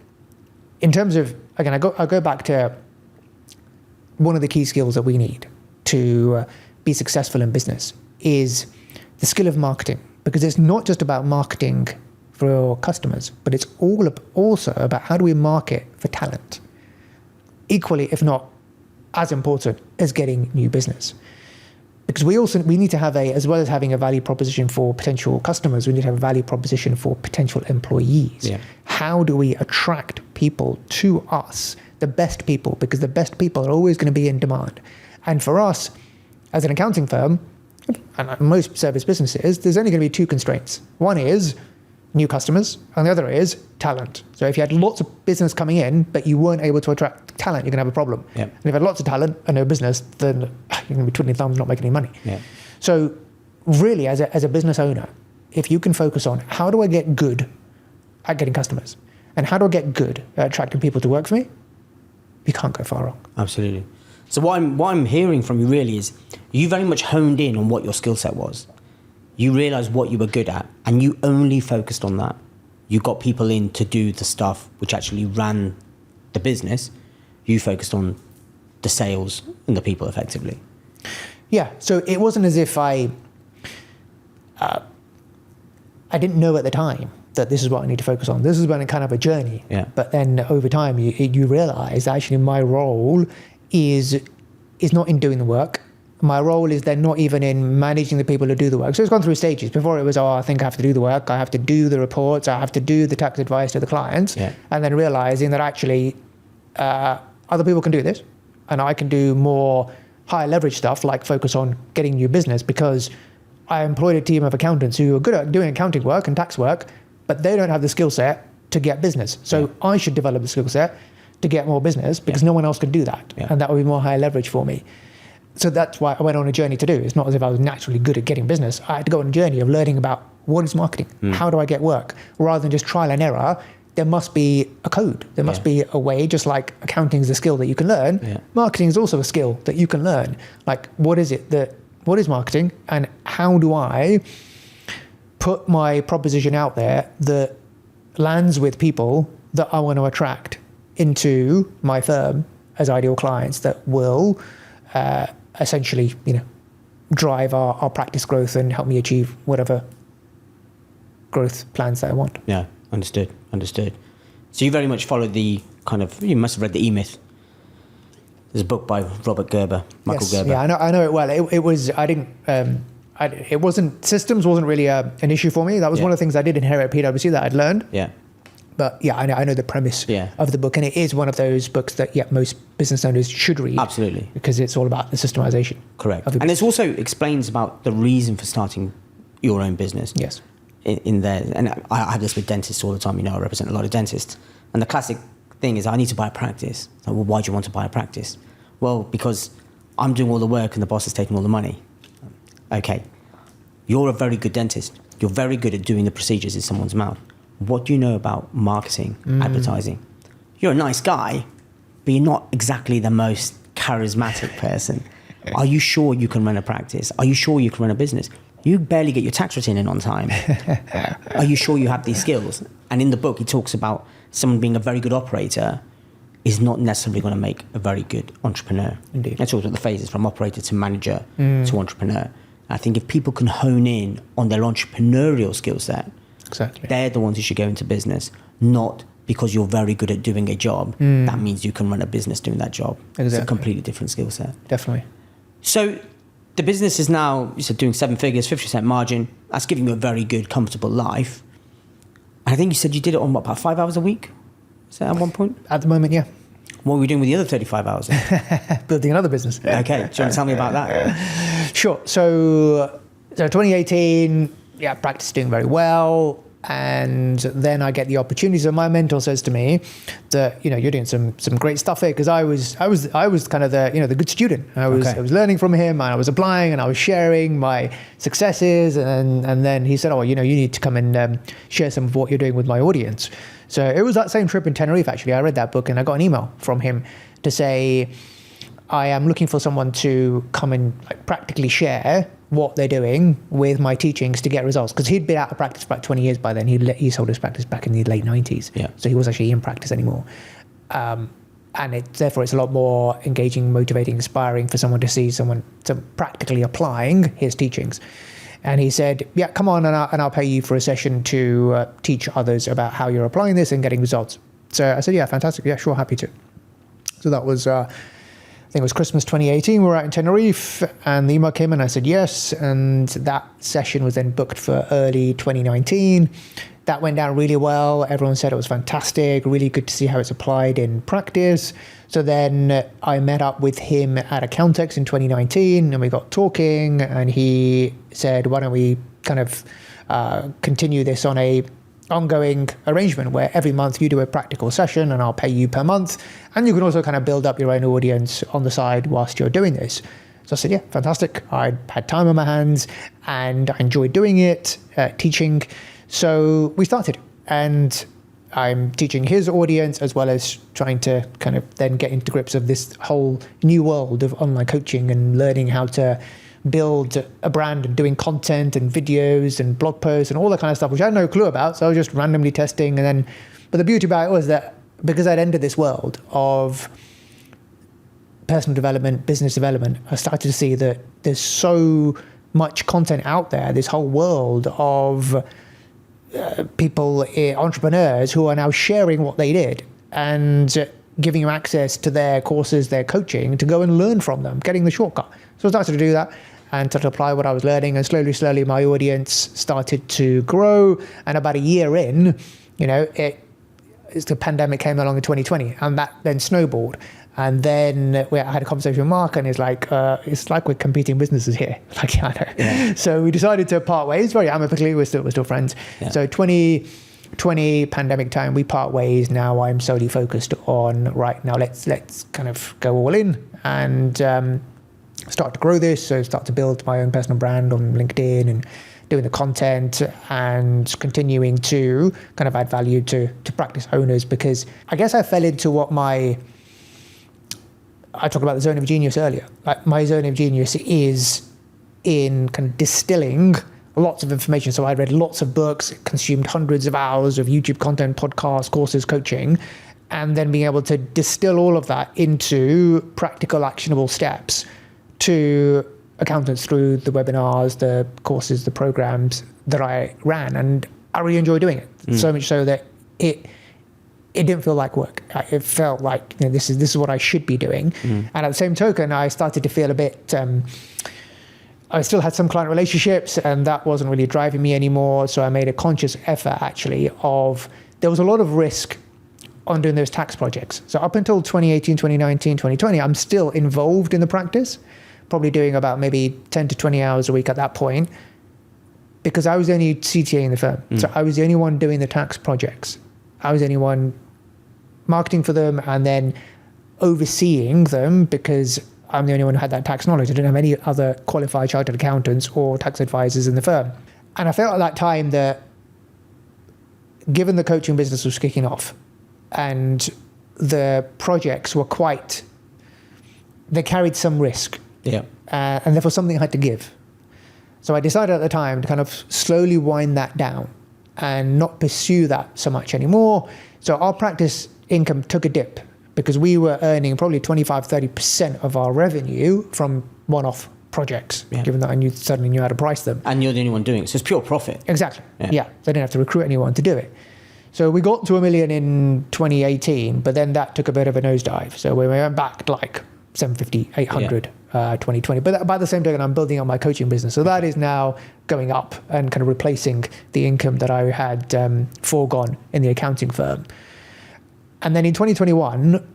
Speaker 2: in terms of, again, I go back to one of the key skills that we need to be successful in business is the skill of marketing, because it's not just about marketing for customers, but it's also about how do we market for talent. Equally, if not as important as getting new business. Because we need to have as well as having a value proposition for potential customers, we need to have a value proposition for potential employees.
Speaker 1: Yeah.
Speaker 2: How do we attract people to us, the best people? Because the best people are always going to be in demand. And for us, as an accounting firm, and most service businesses, there's only going to be two constraints. One is new customers, and the other is talent. So if you had lots of business coming in, but you weren't able to attract talent, you're going to have a problem.
Speaker 1: Yeah.
Speaker 2: And if you had lots of talent and no business, then you're going to be twiddling thumbs, not making any money.
Speaker 1: Yeah.
Speaker 2: So really, as a business owner, if you can focus on how do I get good at getting customers, and how do I get good at attracting people to work for me, you can't go far wrong.
Speaker 1: Absolutely. So what I'm hearing from you really is you very much honed in on what your skill set was. You realized what you were good at and you only focused on that. You got people in to do the stuff which actually ran the business. You focused on the sales and the people effectively.
Speaker 2: Yeah, so it wasn't as if I didn't know at the time that this is what I need to focus on. This has been a kind of a journey.
Speaker 1: Yeah.
Speaker 2: But then over time, you realize actually my role is not in doing the work. My role is then not even in managing the people who do the work. So it's gone through stages. Before it was, I think I have to do the work. I have to do the reports. I have to do the tax advice to the clients.
Speaker 1: Yeah.
Speaker 2: And then realizing that actually other people can do this. And I can do more higher leverage stuff like focus on getting new business, because I employed a team of accountants who are good at doing accounting work and tax work, but they don't have the skill set to get business. So I should develop the skill set to get more business, because no one else can do that.
Speaker 1: Yeah.
Speaker 2: And that would be more high leverage for me. So that's why I went on a journey to do. It's not as if I was naturally good at getting business. I had to go on a journey of learning about what is marketing? How do I get work? Rather than just trial and error, there must be a code. There must be a way, just like accounting is a skill that you can learn.
Speaker 1: Yeah.
Speaker 2: Marketing is also a skill that you can learn. Like, what is marketing, and how do I put my proposition out there that lands with people that I want to attract into my firm as ideal clients that will essentially, drive our practice growth and help me achieve whatever growth plans that I want.
Speaker 1: Yeah, understood. So you very much followed you must have read The E-Myth. There's a book by Robert Gerber, Michael Gerber.
Speaker 2: Yeah, I know it well. Systems wasn't really an issue for me. That was one of the things I did inherit at PwC that I'd learned.
Speaker 1: Yeah.
Speaker 2: But yeah, I know the premise of the book, and it is one of those books that most business owners should read.
Speaker 1: Absolutely.
Speaker 2: Because it's all about the systemization.
Speaker 1: Correct. And it also explains about the reason for starting your own business.
Speaker 2: Yes.
Speaker 1: In there, and I have this with dentists all the time. I represent a lot of dentists, and the classic thing is I need to buy a practice. Like, well, why do you want to buy a practice? Well, because I'm doing all the work and the boss is taking all the money. Okay, you're a very good dentist. You're very good at doing the procedures in someone's mouth. What do you know about marketing, advertising? You're a nice guy, but you're not exactly the most charismatic person. Are you sure you can run a practice? Are you sure you can run a business? You barely get your tax return in on time. Are you sure you have these skills? And in the book, he talks about someone being a very good operator is not necessarily going to make a very good entrepreneur.
Speaker 2: Indeed.
Speaker 1: That's also what the phase is, from operator to manager to entrepreneur. I think if people can hone in on their entrepreneurial skill set,
Speaker 2: exactly,
Speaker 1: they're the ones who should go into business, not because you're very good at doing a job. That means you can run a business doing that job.
Speaker 2: Exactly.
Speaker 1: It's a completely different skill set.
Speaker 2: Definitely.
Speaker 1: So the business is now, you said, doing 7 figures, 50% margin. That's giving you a very good, comfortable life. And I think you said you did it on about 5 hours a week? Is that at one point?
Speaker 2: At the moment, yeah.
Speaker 1: What were you doing with the other 35 hours?
Speaker 2: Building another business.
Speaker 1: Okay, do you want to tell me about that?
Speaker 2: Sure. So 2018, practice doing very well. And then I get the opportunity. So my mentor says to me that, you're doing some great stuff here, because I was kind of the, the good student. I was learning from him, and I was applying, and I was sharing my successes. And then he said, you need to come and share some of what you're doing with my audience. So it was that same trip in Tenerife, actually. I read that book, and I got an email from him to say, I am looking for someone to come and practically share what they're doing with my teachings to get results. Because he'd been out of practice for about 20 years by then. He sold his practice back in the late 90s.
Speaker 1: Yeah.
Speaker 2: So he was actually in practice anymore. And therefore it's a lot more engaging, motivating, inspiring for someone to see someone to practically applying his teachings. And he said, yeah, come on, and I'll pay you for a session to teach others about how you're applying this and getting results. So I said, yeah, fantastic. Yeah, sure, happy to. So that was... I think it was Christmas 2018. We were out in Tenerife, and the email came in. I said yes, and that session was then booked for early 2019. That went down really well. Everyone said it was fantastic, really good to see how it's applied in practice. So then I met up with him at Accountex in 2019, and we got talking, and he said, why don't we kind of continue this on a ongoing arrangement where every month you do a practical session and I'll pay you per month, and you can also kind of build up your own audience on the side whilst you're doing this. So I said, yeah, fantastic. I had time on my hands and I enjoyed doing it, teaching. So we started, and I'm teaching his audience as well as trying to kind of then get into grips of this whole new world of online coaching and learning how to build a brand and doing content and videos and blog posts and all that kind of stuff, which I had no clue about. So I was just randomly testing. But the beauty about it was that because I'd entered this world of personal development, business development, I started to see that there's so much content out there, this whole world of people, entrepreneurs who are now sharing what they did and giving you access to their courses, their coaching, to go and learn from them, getting the shortcut. So I started to do that and started to apply what I was learning, and slowly my audience started to grow. And about a year in, the pandemic came along in 2020, and that then snowballed. And then I had a conversation with Mark, and he's like, it's like we're competing businesses here. I know. Yeah. So we decided to part ways very amicably. We're still friends. Yeah. So 2020 pandemic time, we part ways. Now I'm solely focused on, right now, let's kind of go all in and start to grow this. So start to build my own personal brand on LinkedIn and doing the content and continuing to kind of add value to practice owners, because I guess I fell into what I talked about the zone of genius earlier. Like, my zone of genius is in kind of distilling lots of information. So I read lots of books, consumed hundreds of hours of YouTube content, podcasts, courses, coaching, and then being able to distill all of that into practical, actionable steps to accountants through the webinars, the courses, the programs that I ran. And I really enjoy doing it. So much so that it didn't feel like work. It felt like, this is what I should be doing. And at the same token, I started to feel a bit, I still had some client relationships, and that wasn't really driving me anymore. So I made a conscious effort, actually, there was a lot of risk on doing those tax projects. So up until 2018, 2019, 2020, I'm still involved in the practice, probably doing about maybe 10 to 20 hours a week at that point, because I was the only CTA in the firm. So I was the only one doing the tax projects. I was the only one marketing for them and then overseeing them, because I'm the only one who had that tax knowledge. I didn't have any other qualified chartered accountants or tax advisors in the firm. And I felt at that time that, given the coaching business was kicking off and the projects were they carried some risk. Yeah. And therefore something I had to give. So I decided at the time to kind of slowly wind that down and not pursue that so much anymore. So our practice income took a dip, because we were earning probably 25-30% of our revenue from one-off projects, given that I suddenly knew how to price them.
Speaker 1: And you're the only one doing it, so it's pure profit.
Speaker 2: Exactly. Yeah. They didn't have to recruit anyone to do it. So we got to $1 million in 2018, but then that took a bit of a nosedive. So we went back to like 750, 800, 2020. But by the same token, I'm building up my coaching business. So that is now going up and kind of replacing the income that I had foregone in the accounting firm. And then in 2021,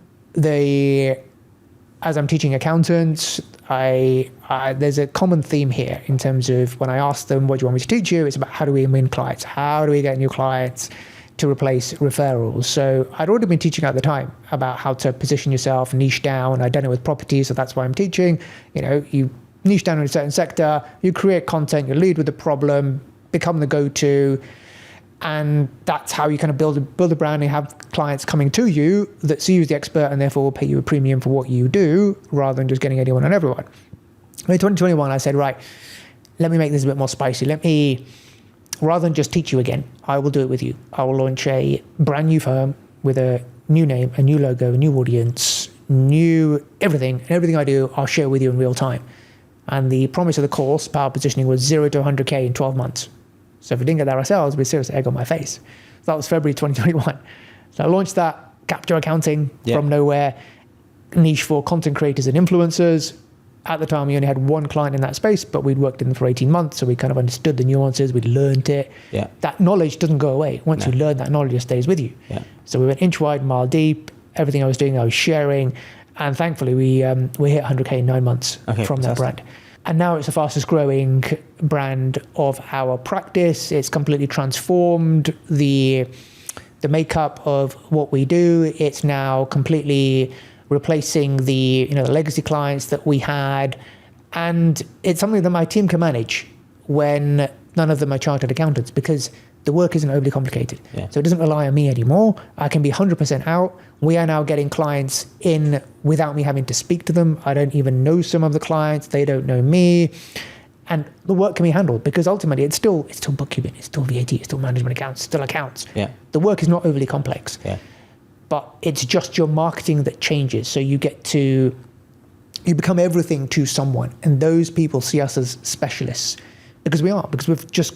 Speaker 2: I as I'm teaching accountants, there's a common theme here in terms of when I ask them, what do you want me to teach you? It's about how do we win clients? How do we get new clients to replace referrals? So I'd already been teaching at the time about how to position yourself, niche down. I'd done it with property, so that's why I'm teaching. You niche down in a certain sector, you create content, you lead with the problem, become the go-to, and that's how you kind of build a brand and have clients coming to you that see you as the expert and therefore will pay you a premium for what you do rather than just getting anyone and everyone. In 2021, I said, right, let me make this a bit more spicy. Rather than just teach you again, I will do it with you. I will launch a brand new firm with a new name, a new logo, a new audience, new everything. And everything I do, I'll share with you in real time. And the promise of the course, Power Positioning, was 0 to 100K in 12 months. So if we didn't get that ourselves, we'd seriously egg on my face. So that was February 2021. So I launched that, Capture Accounting from nowhere, niche for content creators and influencers. At the time, we only had one client in that space, but we'd worked in them for 18 months, so we kind of understood the nuances, we'd learned it. Yeah. That knowledge doesn't go away. Once you learn that knowledge, it stays with you. Yeah. So we went inch wide, mile deep. Everything I was doing, I was sharing. And thankfully, we hit 100K in 9 months from that brand. And now it's the fastest growing brand of our practice. It's completely transformed the makeup of what we do. It's now completely replacing the legacy clients that we had. And it's something that my team can manage when none of them are chartered accountants, because the work isn't overly complicated. Yeah. So it doesn't rely on me anymore. I can be 100% out. We are now getting clients in without me having to speak to them. I don't even know some of the clients. They don't know me. And the work can be handled because ultimately it's still bookkeeping, it's still VAT, it's still management accounts, it's still accounts. Yeah. The work is not overly complex. Yeah. But it's just your marketing that changes. So you become everything to someone. And those people see us as specialists because we've just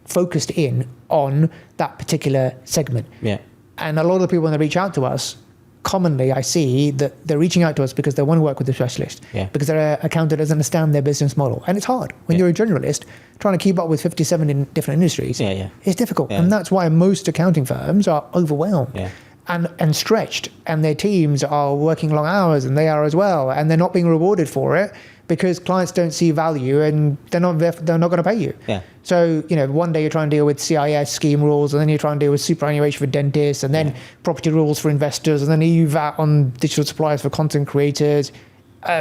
Speaker 2: focused in on that particular segment. Yeah. And a lot of the people, when they reach out to us, commonly I see that they're reaching out to us because they want to work with a specialist, because their accountant doesn't understand their business model. And it's hard. When you're a generalist, trying to keep up with 57 in different industries, it's difficult. Yeah. And that's why most accounting firms are overwhelmed and stretched, and their teams are working long hours, and they are as well, and they're not being rewarded for it because clients don't see value and they're not going to pay you. Yeah. So, one day you're trying to deal with CIS scheme rules, and then you're trying to deal with superannuation for dentists, and then property rules for investors, and then EU VAT on digital suppliers for content creators,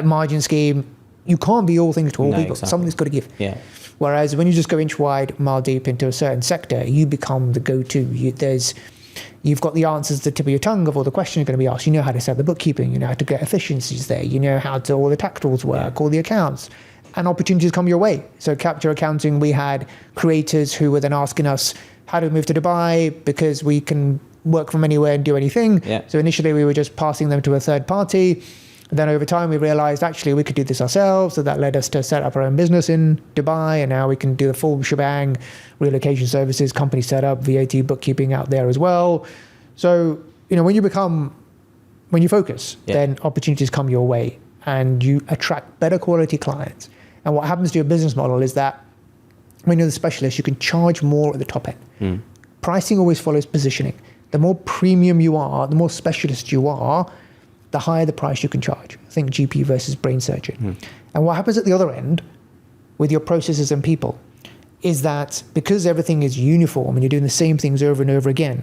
Speaker 2: margin scheme. You can't be all things to all people. Exactly. Something's got to give. Yeah. Whereas when you just go inch wide, mile deep into a certain sector, you become the go-to. You've got the answers at the tip of your tongue of all the questions you're going to be asked. You know how to set the bookkeeping. You know how to get efficiencies there. You know how all the tax tools work, all the accounts. And opportunities come your way. So Capture Accounting, we had creators who were then asking us, how do we move to Dubai? Because we can work from anywhere and do anything. Yeah. So initially we were just passing them to a third party. And then over time we realized actually we could do this ourselves. So that led us to set up our own business in Dubai. And now we can do the full shebang, relocation services, company setup, VAT, bookkeeping out there as well. So, when you focus, then opportunities come your way and you attract better quality clients. And what happens to your business model is that when you're the specialist, you can charge more at the top end. Pricing always follows positioning. The more premium you are, the more specialist you are, the higher the price you can charge. Think GP versus brain surgeon. And what happens at the other end with your processes and people is that because everything is uniform and you're doing the same things over and over again,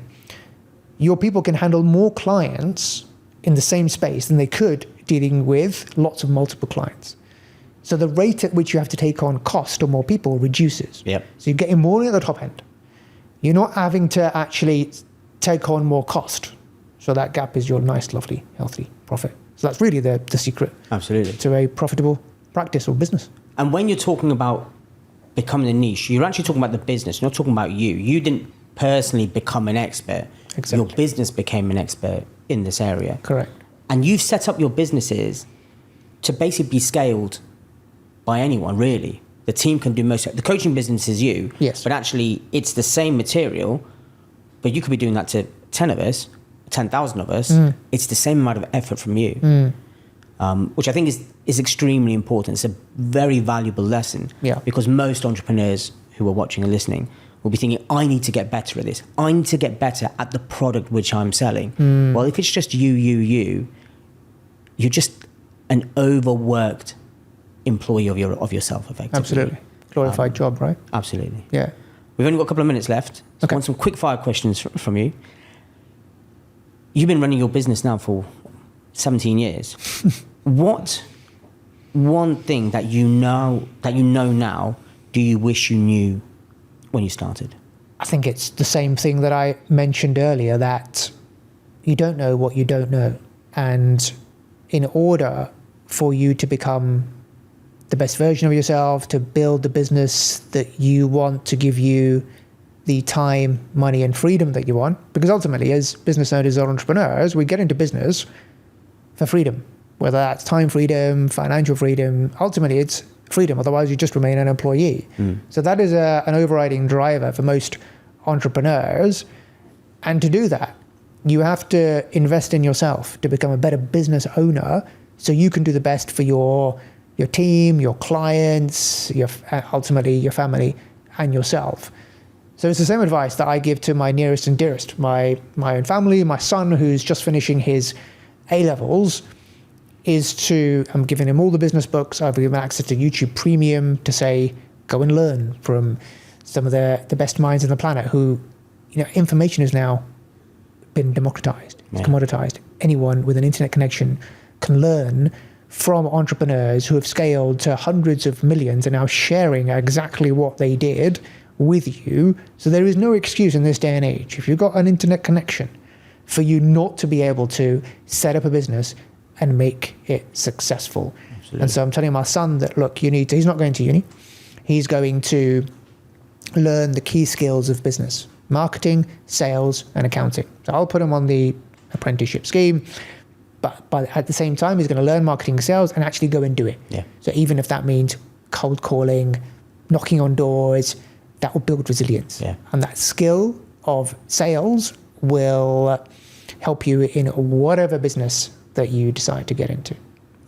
Speaker 2: your people can handle more clients in the same space than they could dealing with lots of multiple clients. So the rate at which you have to take on cost or more people reduces. Yep. So you're getting more at the top end. You're not having to actually take on more cost. So that gap is your nice, lovely, healthy profit. So that's really the secret. Absolutely. To a profitable practice or business.
Speaker 1: And when you're talking about becoming a niche, you're actually talking about the business. You're not talking about you. You didn't personally become an expert. Exactly. Your business became an expert in this area.
Speaker 2: Correct.
Speaker 1: And you've set up your businesses to basically be scaled by anyone, really. The team can do most of it. The coaching business is you.
Speaker 2: Yes.
Speaker 1: But actually, it's the same material, but you could be doing that to 10 of us, 10,000 of us. It's the same amount of effort from you, which I think is extremely important. It's a very valuable lesson because most entrepreneurs who are watching and listening will be thinking, I need to get better at this. I need to get better at the product which I'm selling. Well, if it's just you're just an overworked employee of yourself, effectively.
Speaker 2: Absolutely. Glorified job, right?
Speaker 1: Absolutely.
Speaker 2: Yeah.
Speaker 1: We've only got a couple of minutes left. So
Speaker 2: Okay.
Speaker 1: I want some quick fire questions from you. You've been running your business now for 17 years. What one thing that you know now do you wish you knew when you started?
Speaker 2: I think it's the same thing that I mentioned earlier, that you don't know what you don't know. And in order for you to become the best version of yourself, to build the business that you want, to give you the time, money, and freedom that you want, because ultimately, as business owners or entrepreneurs, we get into business for freedom, whether that's time freedom, financial freedom. Ultimately, it's freedom. Otherwise, you just remain an employee. So that is an overriding driver for most entrepreneurs. And to do that, you have to invest in yourself to become a better business owner, so you can do the best for your team, your clients, ultimately your family and yourself. So it's the same advice that I give to my nearest and dearest, my own family, my son who's just finishing his A-levels, I'm giving him all the business books. I've given access to YouTube Premium to say, go and learn from some of the best minds on the planet who, information has now been democratized, it's commoditized. Anyone with an internet connection can learn from entrepreneurs who have scaled to hundreds of millions and now sharing exactly what they did with you. So there is no excuse in this day and age, if you've got an internet connection, for you not to be able to set up a business and make it successful. Absolutely. And so I'm telling my son that, look, he's not going to uni. He's going to learn the key skills of business: marketing, sales, and accounting. So I'll put him on the apprenticeship scheme, but at the same time, he's going to learn marketing and sales and actually go and do it.
Speaker 1: Yeah.
Speaker 2: So even if that means cold calling, knocking on doors, that will build resilience.
Speaker 1: Yeah.
Speaker 2: And that skill of sales will help you in whatever business that you decide to get into.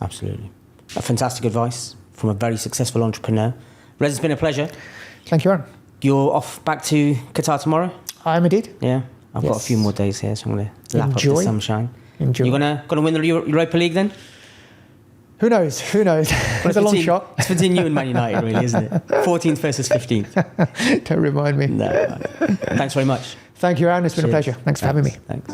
Speaker 1: Absolutely. Fantastic advice from a very successful entrepreneur. Rez, it's been a pleasure.
Speaker 2: Thank you, Aaron.
Speaker 1: You're off back to Qatar tomorrow?
Speaker 2: I am indeed.
Speaker 1: Yeah. I've got a few more days here, so I'm going to lap
Speaker 2: Enjoy.
Speaker 1: up the sunshine.
Speaker 2: Enjoy.
Speaker 1: You're gonna win the Europa League then?
Speaker 2: Who knows? It's a long shot.
Speaker 1: It's between you and Man United, really, isn't it? 14th versus 15th.
Speaker 2: Don't remind me.
Speaker 1: No. Thanks very much.
Speaker 2: Thank you, Aaron. It's been a pleasure. Thanks for having me.
Speaker 1: Thanks.